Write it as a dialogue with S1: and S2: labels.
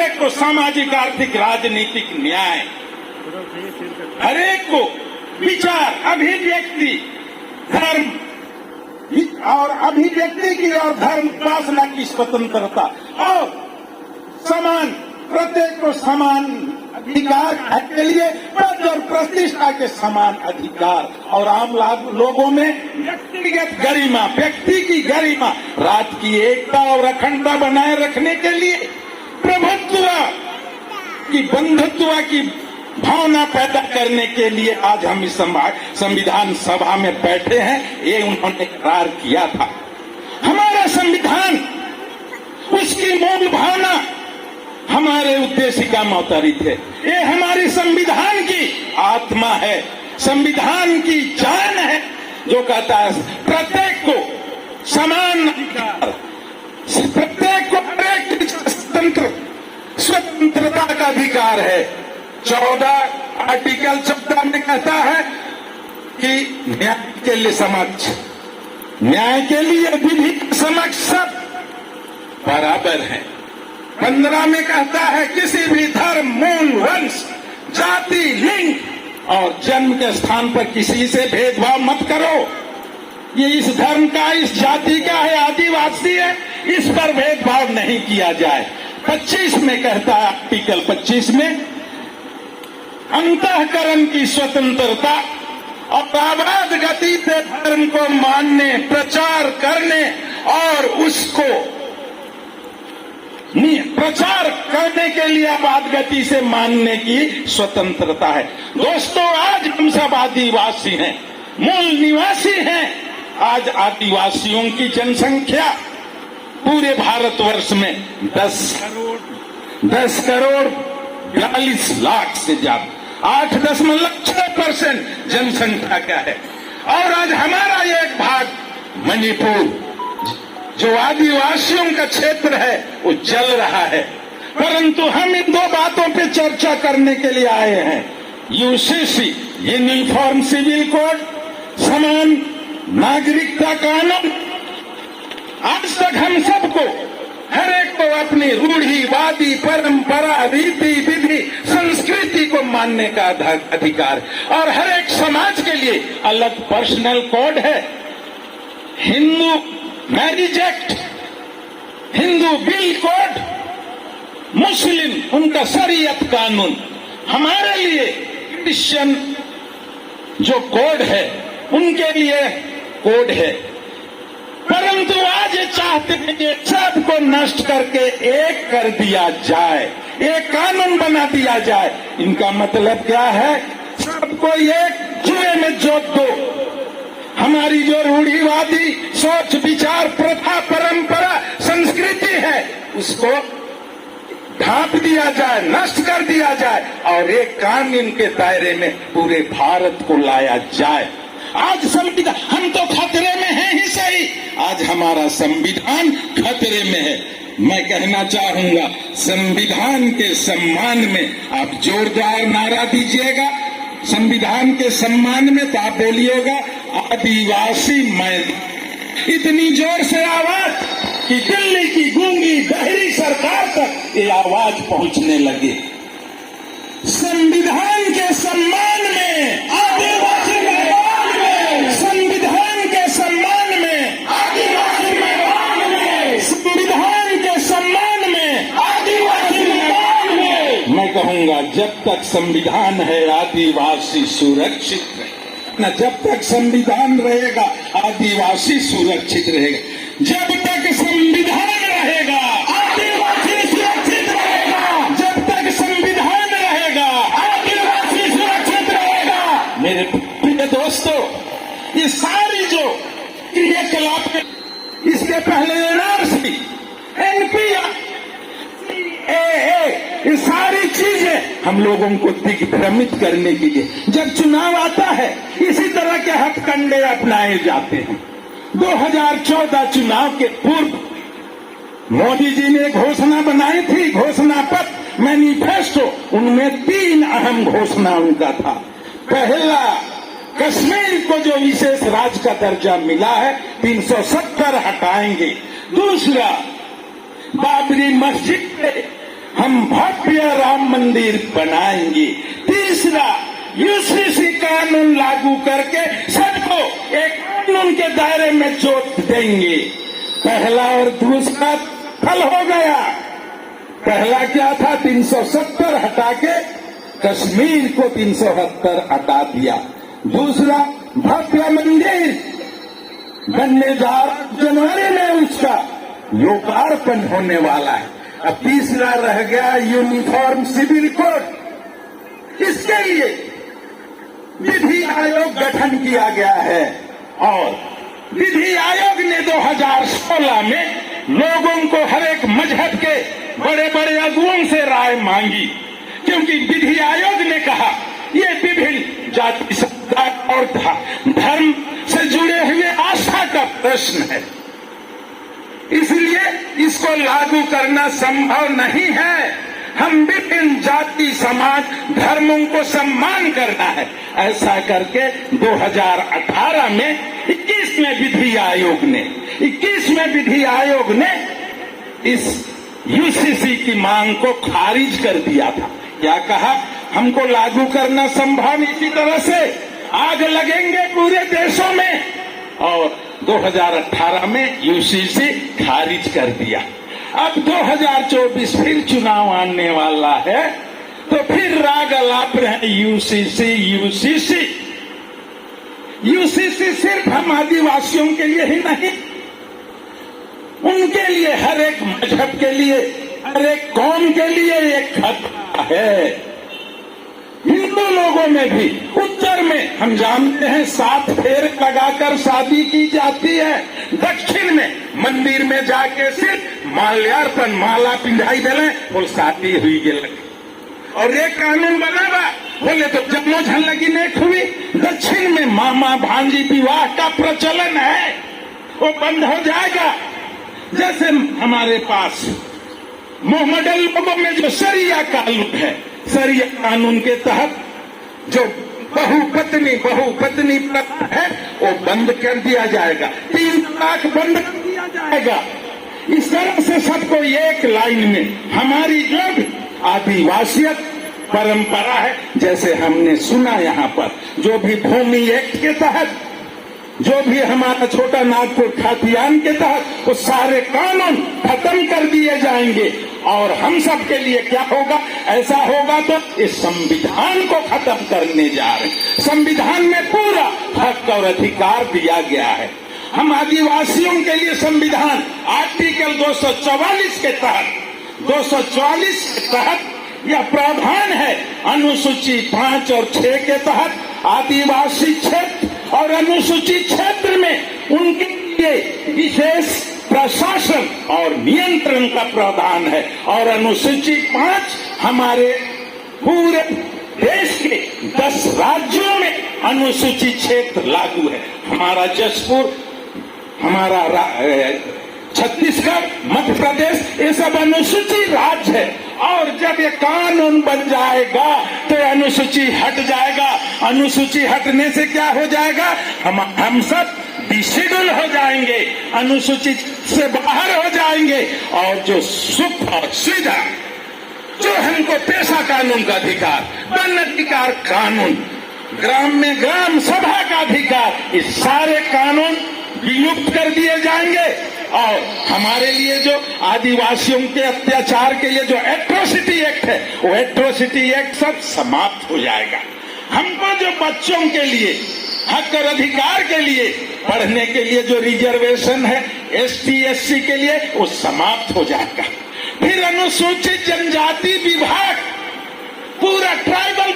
S1: एक को सामाजिक, आर्थिक, राजनीतिक न्याय, हर एक को विचार, अभिव्यक्ति, धर्म और अभिव्यक्ति की और धर्म उपासना की स्वतंत्रता और समान, प्रत्येक को समान अधिकार के लिए पद और प्रतिष्ठा के समान अधिकार और आम लोगों में व्यक्तिगत गरिमा, व्यक्ति की गरिमा, राज्य की एकता और अखंडता बनाए रखने के लिए प्रभुत्व की, बंधुत्व की भावना पैदा करने के लिए आज हम इस संविधान सभा में बैठे हैं। ये उन्होंने करार किया था। हमारा संविधान, उसकी मूल भावना हमारे उद्देशिका में अवतरित है। ये हमारी संविधान की आत्मा है, संविधान की जान है, जो कहता है प्रत्येक को समान अधिकार, प्रत्येक को स्वतंत्रता का अधिकार है। 14 आर्टिकल 14 में कहता है कि न्याय के लिए समक्ष, न्याय के लिए विधि समक्ष सब बराबर है। 15 में कहता है किसी भी धर्म, मूल, वंश, जाति, लिंग और जन्म के स्थान पर किसी से भेदभाव मत करो। ये इस धर्म का, इस जाति का है, आदिवासी है, इस पर भेदभाव नहीं किया जाए। 25 में कहता है, आर्टिकल 25 में अंतःकरण की स्वतंत्रता और आबाद गति से धर्म को मानने, प्रचार करने और उसको प्रचार करने के लिए आबाद गति से मानने की स्वतंत्रता है। दोस्तों, आज हम सब आदिवासी हैं, मूल निवासी हैं। आज आदिवासियों की जनसंख्या पूरे भारतवर्ष में 10 करोड़ 42 लाख से ज्यादा, 8.6% जनसंख्या का है। और आज हमारा ये एक भाग मणिपुर, जो आदिवासियों का क्षेत्र है, वो जल रहा है। परंतु हम इन दो बातों पे चर्चा करने के लिए आए हैं। यूसीसी, यूनिफॉर्म सिविल कोड, समान नागरिकता कानून। आज तक हम सबको, हर एक को अपनी रूढ़िवादी परंपरा, रीति, विधि, संस्कृति को मानने का अधिकार, और हर एक समाज के लिए अलग पर्सनल कोड है। Hindu marriage act, Hindu bill code, Muslim उनका शरीयत कानून, हमारे लिए क्रिश्चियन जो कोड है उनके लिए कोड है। परंतु आज ये चाहते हैं कि सबको नष्ट करके एक कर दिया जाए, एक कानून बना दिया जाए। इनका मतलब क्या है? सबको एक जुए में जोत दो। हमारी जो रूढ़िवादी सोच, विचार, प्रथा, परंपरा, संस्कृति है, उसको ढांप दिया जाए, नष्ट कर दिया जाए और एक कानून के दायरे में पूरे भारत को लाया जाए। आज संविधान, हम तो खतरे में हैं ही सही, आज हमारा संविधान खतरे में है। मैं कहना चाहूंगा, संविधान के सम्मान में आप जोरदार नारा दीजिएगा। संविधान के सम्मान में तो आप बोलिएगा, आदिवासी मैदान। इतनी जोर से आवाज कि दिल्ली की गूंगी बहरी सरकार तक ये आवाज पहुंचने लगे। संविधान के सम्मान में आदिवासी मैदान में, संविधान के सम्मान में आदिवासी मैदान में, संविधान के सम्मान में आदिवासी मैदान में। मैं कहूंगा, जब तक संविधान है आदिवासी सुरक्षित रहेगा। जब तक संविधान रहेगा आदिवासी सुरक्षित रहेगा। जब तक संविधान रहेगा आदिवासी सुरक्षित रहेगा। जब तक संविधान रहेगा आदिवासी सुरक्षित रहेगा। मेरे प्रिय दोस्तों, ये सारी जो क्रियाकलाप, इसके पहले एनआरसी, एनपीआर, ये सारी चीजें हम लोगों को दिग्भ्रमित करने के लिए, जब चुनाव आता है इसी तरह के हथकंडे अपनाए जाते हैं। 2014 चुनाव के पूर्व मोदी जी ने घोषणा बनाई थी, घोषणा पत्र, मैनिफेस्टो। उनमें 3 अहम घोषणाओं का था। पहला, कश्मीर को जो विशेष राज्य का दर्जा मिला है 370 हटाएंगे। दूसरा, बाबरी मस्जिद पे हम भव्य राम मंदिर बनाएंगे। तीसरा, यूसीसी कानून लागू करके सबको एक कानून के दायरे में जोड़ देंगे। पहला और दूसरा फल हो गया। पहला क्या था? 370 हटा के कश्मीर को 370 हटा दिया। दूसरा, भव्य मंदिर बनने जा जनवरी में उसका लोकार्पण होने वाला है। अब तीसरा रह गया यूनिफॉर्म सिविल कोड। इसके लिए विधि आयोग गठन किया गया है और विधि आयोग ने 2016 में लोगों को हर एक मजहब के बड़े बड़े अगुओं से राय मांगी, क्योंकि विधि आयोग ने कहा ये विभिन्न जाति समुदाय और धर्म से जुड़े हुए आस्था का प्रश्न है, इसलिए इसको लागू करना संभव नहीं है। हम विभिन्न जाति समाज धर्मों को सम्मान करना है। ऐसा करके 2018 में 21वें विधि आयोग ने इस यूसीसी की मांग को खारिज कर दिया था। क्या कहा? हमको लागू करना संभव, इसी तरह से आग लगेंगे पूरे देशों में। और 2018 में यूसीसी खारिज कर दिया। अब 2024 फिर चुनाव आने वाला है, तो फिर राग अलाप रहे यूसीसी सिर्फ हम आदिवासियों के लिए ही नहीं, उनके लिए, हर एक मजहब के लिए, हर एक कौम के लिए एक खतरा है। हिंदू लोगों में भी उत्तर में हम जानते हैं 7 फेरे लगाकर शादी की जाती है। दक्षिण में मंदिर में जाके सिर्फ माल्यार्पण, माला पिंधाई देले और शादी हुई गेल। और एक कानून बनावा बोले तो जन्मो झलकी नहीं हुई। दक्षिण में मामा भांजी विवाह का प्रचलन है, वो बंद हो जाएगा। जैसे हमारे पास मोहम्मदन लोगों में जो शरिया कानून है, शरिया कानून के तहत जो बहुपत्नी प्रथा है वो बंद कर दिया जाएगा। 3 तलाक बंद कर दिया जाएगा। इस तरह से सबको एक लाइन में, हमारी जो भी आदिवासियत परंपरा है, जैसे हमने सुना यहाँ पर, जो भी भूमि एक्ट के तहत, जो भी हमारा छोटा नागपुर खातियान के तहत, वो सारे कानून खत्म कर दिए जाएंगे। और हम सब के लिए क्या होगा? ऐसा होगा तो इस संविधान को खत्म करने जा रहे हैं। संविधान में पूरा हक और अधिकार दिया गया है। हम आदिवासियों के लिए संविधान आर्टिकल 244 के तहत यह प्रावधान है, अनुसूची 5 और 6 के तहत आदिवासी क्षेत्र और अनुसूचित क्षेत्र में उनके लिए विशेष प्रशासन और नियंत्रण का प्रावधान है। और अनुसूचित 5 हमारे पूरे देश के 10 राज्यों में अनुसूचित क्षेत्र लागू है। हमारा जसपुर, हमारा छत्तीसगढ़, मध्य प्रदेश, ये सब अनुसूचित राज्य है। और जब ये कानून बन जाएगा तो अनुसूची हट जाएगा। अनुसूची हटने से क्या हो जाएगा? हम सब डिशेड्यूल हो जाएंगे, अनुसूचित से बाहर हो जाएंगे। और जो सुख और सुविधा, जो हमको पेशा कानून का अधिकार, वन अधिकार कानून, ग्राम में ग्राम सभा का अधिकार, इस सारे कानून विलुप्त कर दिए जाएंगे। और हमारे लिए जो आदिवासियों के अत्याचार के लिए जो एट्रोसिटी एक्ट है, वो एट्रोसिटी एक्ट सब समाप्त हो जाएगा। हमको जो बच्चों के लिए हक और अधिकार के लिए, पढ़ने के लिए जो रिजर्वेशन है ST SC के लिए, वो समाप्त हो जाएगा। फिर अनुसूचित जनजाति विभाग, पूरा ट्राइबल